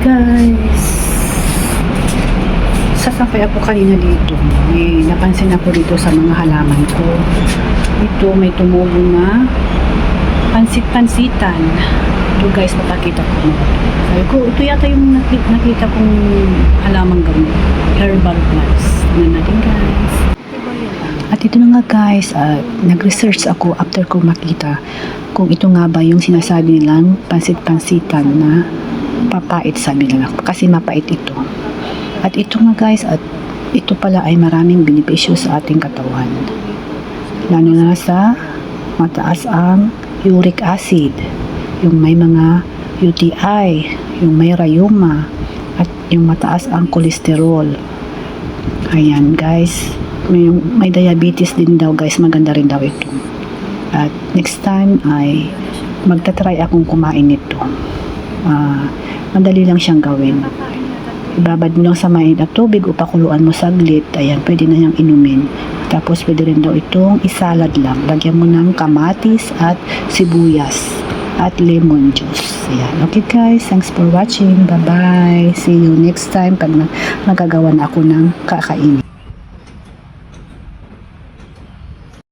Guys, sasakay ako kanina dito. May napansin ako dito sa mga halaman ko. Ito may tumubo na pansit-pansitan. Ito guys, mapakita ko mo. Sabi ko, ito yata yung nakita kong halamang gamot. Herbal plants. Tignan natin guys. At ito na nga guys, nag-research ako after ko makita kung ito nga ba yung sinasabi nilang pansit-pansitan na papait, sabi nila. Kasi mapait ito. At ito nga guys, at ito pala ay maraming benepisyo sa ating katawan. Lalo na sa mataas ang uric acid, yung may mga UTI, yung may rayuma, at yung mataas ang kolesterol. Ayan guys, may diabetes din daw guys, maganda rin daw ito. At next time ay magta-try akong kumain nito. Madali lang siyang gawin. Ibabad mo lang sa mainit na tubig o pakuluan mo saglit. Ayan, pwede na niyang inumin. Tapos pwede rin daw itong isalad lang. Lagyan mo ng kamatis at sibuyas at lemon juice. Ayan. Okay guys, thanks for watching. Bye-bye. See you next time pag magagawa na ako ng kakainin.